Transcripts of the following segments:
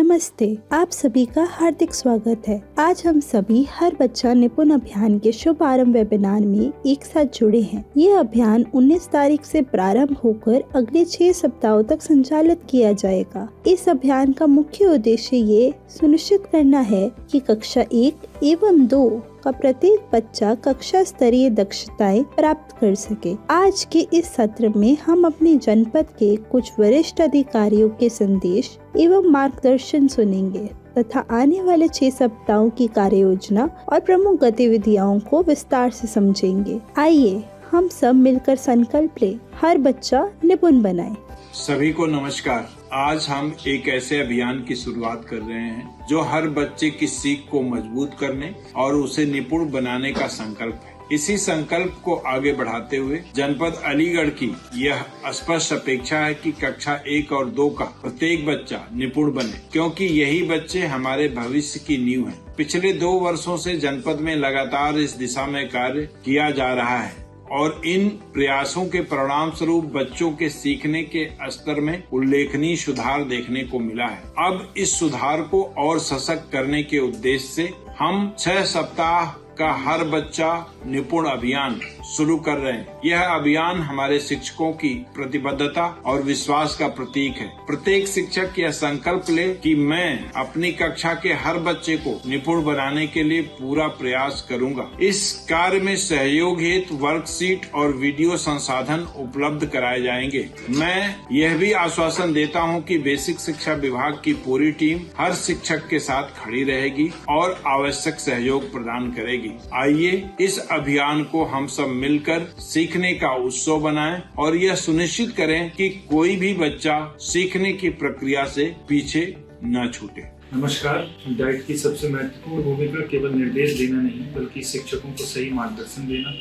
नमस्ते, आप सभी का हार्दिक स्वागत है। आज हम सभी हर बच्चा निपुण अभियान के शुभारंभ वेबिनार में एक साथ जुड़े हैं। ये अभियान 19 तारीख से प्रारंभ होकर अगले 6 सप्ताहों तक संचालित किया जाएगा। इस अभियान का मुख्य उद्देश्य ये सुनिश्चित करना है कि कक्षा 1 एवं 2 का प्रत्येक बच्चा कक्षा स्तरीय दक्षताएं प्राप्त कर सके। आज के इस सत्र में हम अपने जनपद के कुछ वरिष्ठ अधिकारियों के संदेश एवं मार्गदर्शन सुनेंगे तथा आने वाले 6 सप्ताहों की कार्य योजना और प्रमुख गतिविधियों को विस्तार से समझेंगे। आइए हम सब मिलकर संकल्प लें, हर बच्चा निपुण बनाए। सभी को नमस्कार। आज हम एक ऐसे अभियान की शुरुआत कर रहे हैं जो हर बच्चे की सीख को मजबूत करने और उसे निपुण बनाने का संकल्प है। इसी संकल्प को आगे बढ़ाते हुए जनपद अलीगढ़ की यह स्पष्ट अपेक्षा है कि कक्षा 1 और 2 का प्रत्येक बच्चा निपुण बने, क्योंकि यही बच्चे हमारे भविष्य की नींव हैं। पिछले 2 वर्षों से जनपद में लगातार इस दिशा में कार्य किया जा रहा है और इन प्रयासों के परिणाम स्वरूप बच्चों के सीखने के स्तर में उल्लेखनीय सुधार देखने को मिला है। अब इस सुधार को और सशक्त करने के उद्देश्य से हम 6 सप्ताह का हर बच्चा निपुण अभियान शुरू कर रहे हैं। यह अभियान हमारे शिक्षकों की प्रतिबद्धता और विश्वास का प्रतीक है। प्रत्येक शिक्षक यह संकल्प ले कि मैं अपनी कक्षा के हर बच्चे को निपुण बनाने के लिए पूरा प्रयास करूंगा। इस कार्य में सहयोग हेतु वर्कशीट और वीडियो संसाधन उपलब्ध कराए जाएंगे। मैं यह भी आश्वासन देता हूं कि बेसिक शिक्षा विभाग की पूरी टीम हर शिक्षक के साथ खड़ी रहेगी और आवश्यक सहयोग प्रदान करेगी। आइए इस अभियान को हम सब मिलकर सीखने का उत्सव बनाएं और यह सुनिश्चित करें कि कोई भी बच्चा सीखने की प्रक्रिया से पीछे न छूटे। नमस्कार। डाइट की सबसे महत्वपूर्ण भूमिका केवल निर्देश देना नहीं, बल्कि शिक्षकों को सही मार्गदर्शन देना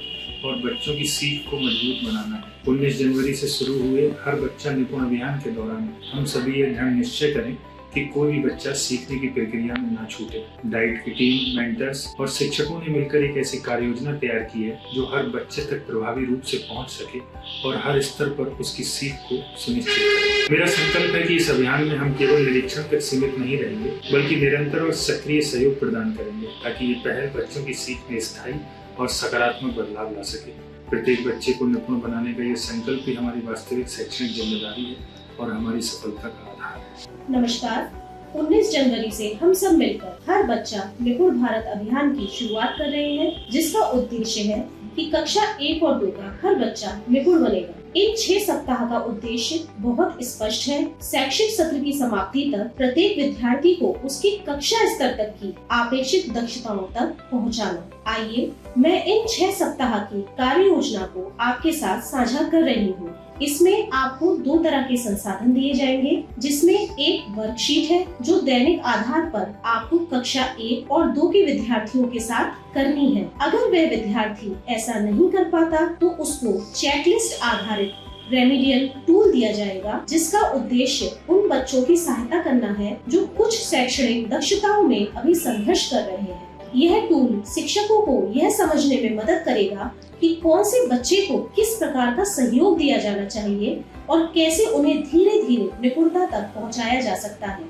और बच्चों की सीख को मजबूत बनाना है। 19 जनवरी से शुरू हुए हर बच्चा निपुण अभियान के दौरान हम सभी ये दृढ़ निश्चय करें कि कोई भी बच्चा सीखने की प्रक्रिया में ना छूटे। डाइट की टीम, मेंटर्स और शिक्षकों ने मिलकर एक ऐसी कार्य योजना तैयार की है जो हर बच्चे तक प्रभावी रूप से पहुंच सके और हर स्तर पर उसकी सीख को सुनिश्चित करे। मेरा संकल्प है कि इस अभियान में हम केवल निरीक्षण तक सीमित नहीं रहेंगे, बल्कि निरंतर और सक्रिय सहयोग प्रदान करेंगे ताकि ये पहल बच्चों की सीख में स्थायी और सकारात्मक बदलाव ला सके। प्रत्येक बच्चे को निपुण बनाने का ये संकल्प ही हमारी वास्तविक शैक्षणिक जिम्मेदारी है और हमारी सफलता का आधार है। नमस्कार। 19 जनवरी से हम सब मिलकर हर बच्चा निपुण भारत अभियान की शुरुआत कर रहे हैं, जिसका उद्देश्य है कि कक्षा 1 और 2 का हर बच्चा निपुण बनेगा। इन 6 सप्ताह का उद्देश्य बहुत स्पष्ट है। शैक्षिक सत्र की समाप्ति तक प्रत्येक विद्यार्थी को उसकी कक्षा स्तर तक की अपेक्षित दक्षताओं तक पहुंचाना। आइए मैं इन 6 सप्ताह की कार्य योजना को आपके साथ साझा कर रही हूँ। इसमें आपको 2 तरह के संसाधन दिए जाएंगे, जिसमें एक वर्कशीट है जो दैनिक आधार पर आपको कक्षा 1 और 2 के विद्यार्थियों के साथ करनी है। अगर वह विद्यार्थी ऐसा नहीं कर पाता तो उसको चेकलिस्ट आधारित रेमेडियल टूल दिया जाएगा, जिसका उद्देश्य उन बच्चों की सहायता करना है जो कुछ शैक्षणिक दक्षताओं में अभी संघर्ष कर रहे हैं। यह टूल शिक्षकों को यह समझने में मदद करेगा कि कौन से बच्चे को किस प्रकार का सहयोग दिया जाना चाहिए और कैसे उन्हें धीरे धीरे निपुणता तक पहुंचाया जा सकता है।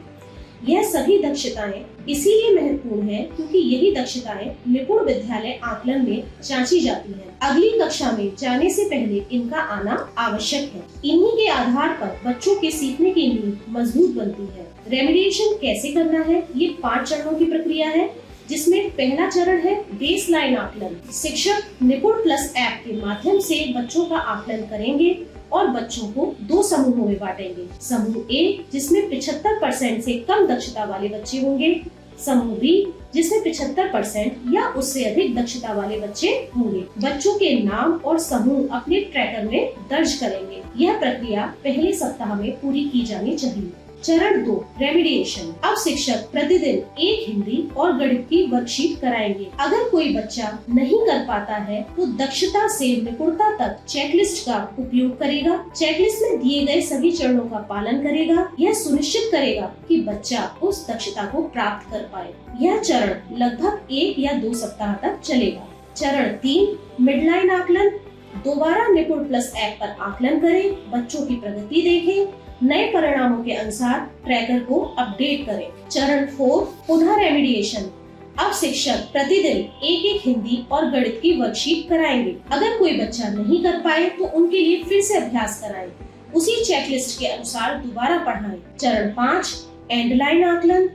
यह सभी दक्षताएं इसीलिए महत्वपूर्ण है क्योंकि यही दक्षताएं निपुण विद्यालय आकलन में जांची जाती हैं। अगली कक्षा में जाने से पहले इनका आना आवश्यक है। इन्हीं के आधार पर बच्चों के सीखने की नींव मजबूत बनती है। रेमेडिएशन कैसे करना है, ये 5 चरणों की प्रक्रिया है, जिसमें पहला चरण है बेसलाइन आकलन। शिक्षक निपुण प्लस ऐप के माध्यम से बच्चों का आकलन करेंगे और बच्चों को 2 समूहों में बांटेंगे। समूह ए जिसमें 75% से कम दक्षता वाले बच्चे होंगे, समूह बी जिसमें 75% या उससे अधिक दक्षता वाले बच्चे होंगे। बच्चों के नाम और समूह अपने ट्रैकर में दर्ज करेंगे। यह प्रक्रिया पहले सप्ताह में पूरी की जानी चाहिए। चरण 2 रेमेडिएशन। अब शिक्षक प्रतिदिन एक हिंदी और गणित की वर्कशीट कराएंगे। अगर कोई बच्चा नहीं कर पाता है तो दक्षता से निपुणता तक चेकलिस्ट का उपयोग करेगा। चेकलिस्ट में दिए गए सभी चरणों का पालन करेगा। यह सुनिश्चित करेगा कि बच्चा उस दक्षता को प्राप्त कर पाए। यह चरण लगभग 1 या 2 सप्ताह तक चलेगा। चरण 3 मिडलाइन आकलन। दोबारा निपुण प्लस ऐप पर आकलन करें, बच्चों की प्रगति देखें नए परिणामों के अनुसार ट्रैकर को अपडेट करें। चरण 4 पुनः रेमिडिएशन। अब शिक्षक प्रतिदिन एक हिंदी और गणित की वर्कशीट कराएंगे। अगर कोई बच्चा नहीं कर पाए तो उनके लिए फिर से अभ्यास कराएं। उसी चेकलिस्ट के अनुसार दोबारा पढ़ाएं। चरण 5 एंड लाइन आकलन।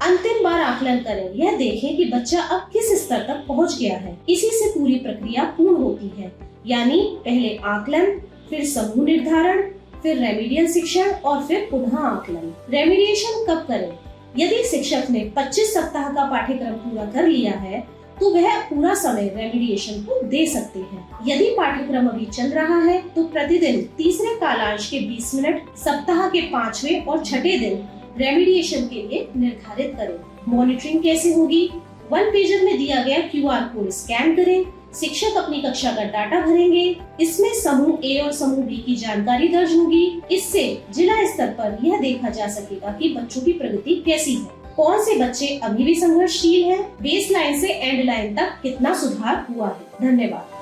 अंतिम बार आकलन करें, यह देखें कि बच्चा अब किस स्तर तक पहुंच गया है। इसी से पूरी प्रक्रिया पूर्ण होती है, यानी पहले आकलन, फिर समूह निर्धारण, फिर रेमिडियल शिक्षण और फिर पुनः आकलन। रेमिडिएशन कब करें? यदि शिक्षक ने 25 सप्ताह का पाठ्यक्रम पूरा कर लिया है तो वह पूरा समय रेमिडिएशन को दे सकते हैं। यदि पाठ्यक्रम अभी चल रहा है तो प्रतिदिन तीसरे कालांश के 20 मिनट, सप्ताह के 5वें और 6ठे दिन रेमिडिएशन के लिए निर्धारित करें। मॉनिटरिंग कैसे होगी? 1 पेजर में दिया गया QR कोड स्कैन करें। शिक्षक अपनी कक्षा का डाटा भरेंगे। इसमें समूह A और समूह B की जानकारी दर्ज होगी। इससे जिला स्तर पर यह देखा जा सकेगा कि बच्चों की प्रगति कैसी है, कौन से बच्चे अभी भी संघर्षशील हैं, बेस लाइन से एंड लाइन तक कितना सुधार हुआ है। धन्यवाद।